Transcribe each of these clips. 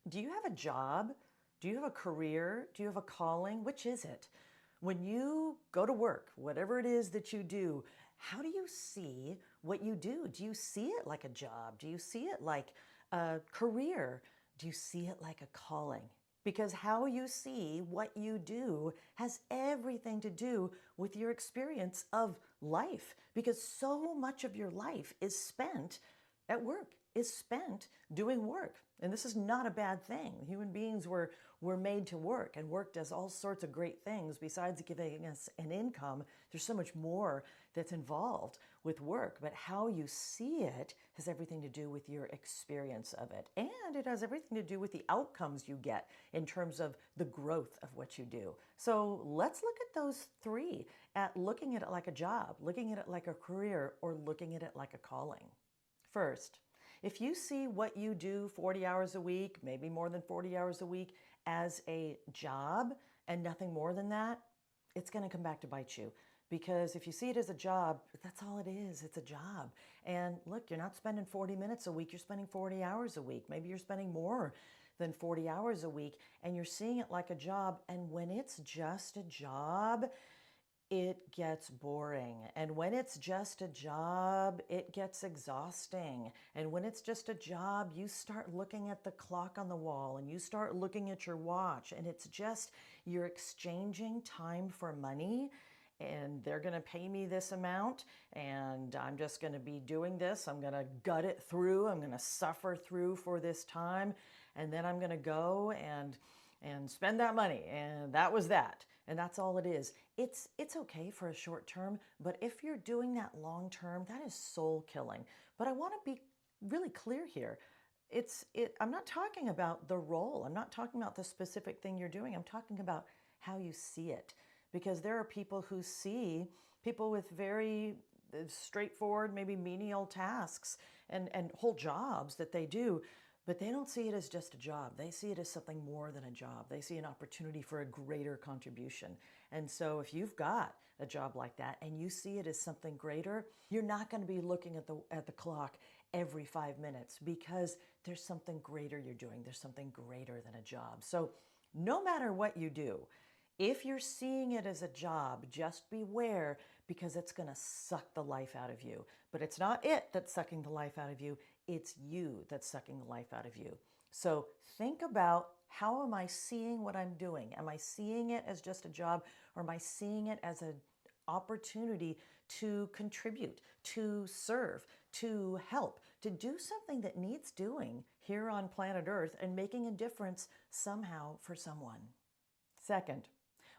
Do you have a job? Do you have a career? Do you have a calling? Which is it? When you go to work, whatever it is that you do, how do you see what you do? Do you see it like a job? Do you see it like a career? Do you see it like a calling? Because how you see what you do has everything to do with your experience of life. Because so much of your life is spent at work, is spent doing work. And this is not a bad thing. Human beings were made to work, and work does all sorts of great things besides giving us an income. There's so much more that's involved with work, but how you see it has everything to do with your experience of it. And it has everything to do with the outcomes you get in terms of the growth of what you do. So let's look at those three, at looking at it like a job, looking at it like a career, or looking at it like a calling. First, if you see what you do 40 hours a week, maybe more than 40 hours a week, as a job and nothing more than that, it's going to come back to bite you. Because if you see it as a job, that's all it is. It's a job. And look, you're not spending 40 minutes a week, you're spending 40 hours a week. Maybe you're spending more than 40 hours a week, and you're seeing it like a job. And when it's just a job, it gets boring. And when it's just a job, it gets exhausting. And when it's just a job, you start looking at the clock on the wall and you start looking at your watch, and it's just you're exchanging time for money. And they're going to pay me this amount, and I'm just going to be doing this. I'm going to gut it through. I'm going to suffer through for this time, and then I'm going to go and spend that money, and that was that. And that's all it is. It's okay for a short term, but if you're doing that long term, that is soul killing. But I want to be really clear here. I'm not talking about the role. I'm not talking about the specific thing you're doing. I'm talking about how you see it. Because there are people who see people with very straightforward, maybe menial tasks and whole jobs that they do, but they don't see it as just a job. They see it as something more than a job. They see an opportunity for a greater contribution. And so if you've got a job like that and you see it as something greater, you're not going to be looking at the clock every 5 minutes, because there's something greater you're doing. There's something greater than a job. So no matter what you do, if you're seeing it as a job, just beware, because it's going to suck the life out of you. But it's not it that's sucking the life out of you. It's you that's sucking the life out of you. So think about, how am I seeing what I'm doing? Am I seeing it as just a job, or am I seeing it as an opportunity to contribute, to serve, to help, to do something that needs doing here on planet Earth and making a difference somehow for someone? Second,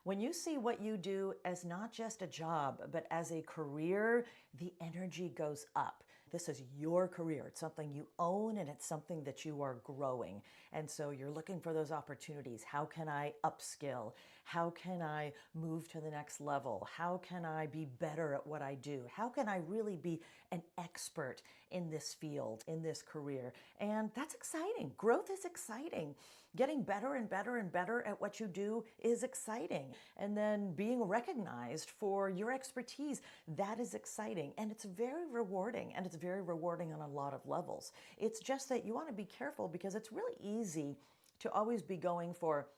when you see what you do as not just a job, but as a career, the energy goes up. This is your career. It's something you own, and it's something that you are growing. And so you're looking for those opportunities. How can I upskill? How can I move to the next level? How can I be better at what I do? How can I really be an expert in this field, in this career? And that's exciting. Growth is exciting. Getting better and better and better at what you do is exciting. And then being recognized for your expertise, that is exciting. And it's very rewarding, and it's very rewarding on a lot of levels. It's just that you want to be careful, because it's really easy to always be going for,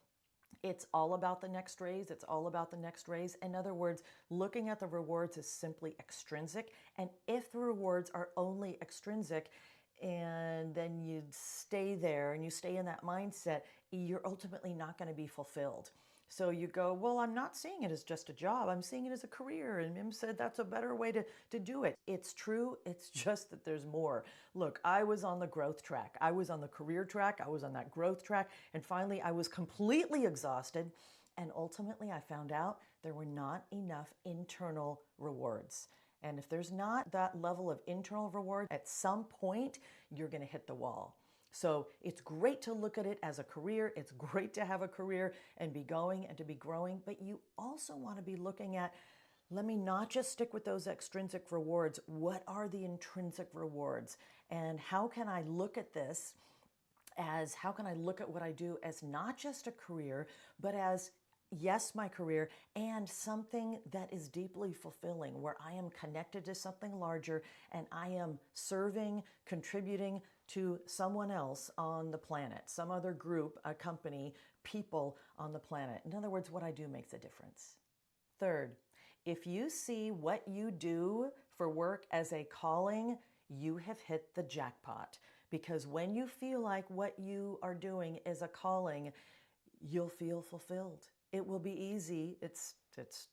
it's all about the next raise. It's all about the next raise. In other words, looking at the rewards is simply extrinsic. And if the rewards are only extrinsic, and then you stay there and you stay in that mindset, you're ultimately not going to be fulfilled. So you go, well, I'm not seeing it as just a job. I'm seeing it as a career. And Mim said that's a better way to do it. It's true. It's just that there's more. Look, I was on the growth track. I was on the career track. I was on that growth track. And finally, I was completely exhausted. And ultimately, I found out there were not enough internal rewards. And if there's not that level of internal reward, at some point, you're going to hit the wall. So it's great to look at it as a career. It's great to have a career and be going and to be growing. But you also want to be looking at, let me not just stick with those extrinsic rewards. What are the intrinsic rewards? And how can I look at this as, how can I look at what I do as not just a career, but as, yes, my career, and something that is deeply fulfilling, where I am connected to something larger and I am serving, contributing to someone else on the planet, some other group, a company, people on the planet. In other words, what I do makes a difference. Third, if you see what you do for work as a calling, you have hit the jackpot. Because when you feel like what you are doing is a calling, you'll feel fulfilled. It will be easy. It's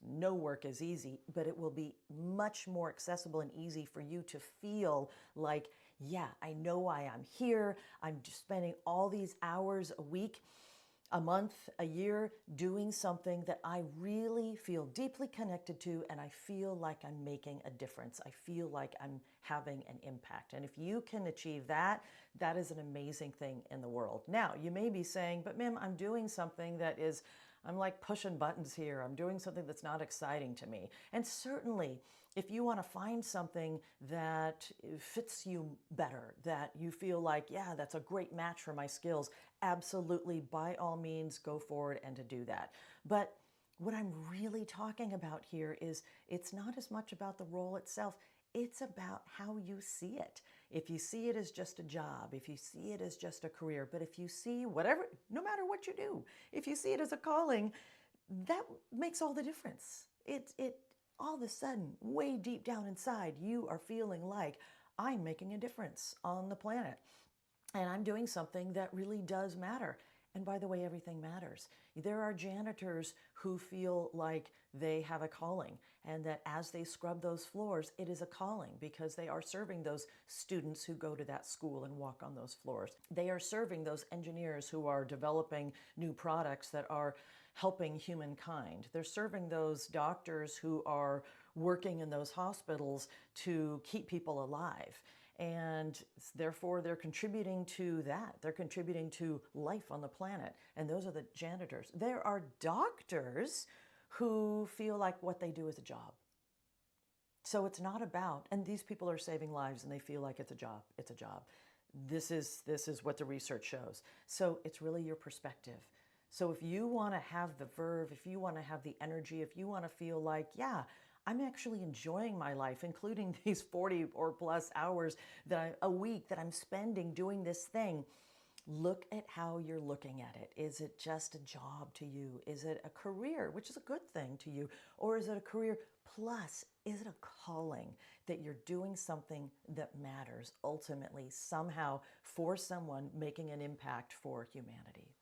no work is easy, but it will be much more accessible and easy for you to feel like, yeah, I know why I'm here. I'm just spending all these hours a week, a month, a year doing something that I really feel deeply connected to, and I feel like I'm making a difference. I feel like I'm having an impact. And if you can achieve that, that is an amazing thing in the world. Now, you may be saying, but Mim, I'm doing something that is, I'm like pushing buttons here. I'm doing something that's not exciting to me. And certainly, if you want to find something that fits you better, that you feel like, yeah, that's a great match for my skills, absolutely, by all means, go forward and to do that. But what I'm really talking about here is it's not as much about the role itself. It's about how you see it. If you see it as just a job, if you see it as just a career, but if you see whatever, no matter what you do, if you see it as a calling, that makes all the difference. It all of a sudden, way deep down inside, you are feeling like I'm making a difference on the planet. And I'm doing something that really does matter. And by the way, everything matters. There are janitors who feel like they have a calling and that as they scrub those floors, it is a calling because they are serving those students who go to that school and walk on those floors. They are serving those engineers who are developing new products that are helping humankind. They're serving those doctors who are working in those hospitals to keep people alive. And therefore, they're contributing to that. They're contributing to life on the planet. And those are the janitors. There are doctors who feel like what they do is a job. So it's not about, and these people are saving lives and they feel like it's a job. It's a job. This is what the research shows. So it's really your perspective. So if you want to have the verve, if you want to have the energy, if you want to feel like, yeah, I'm actually enjoying my life, including these 40 or plus hours a week that I'm spending doing this thing. Look at how you're looking at it. Is it just a job to you? Is it a career, which is a good thing to you? Or is it a career plus, is it a calling that you're doing something that matters ultimately, somehow, for someone making an impact for humanity?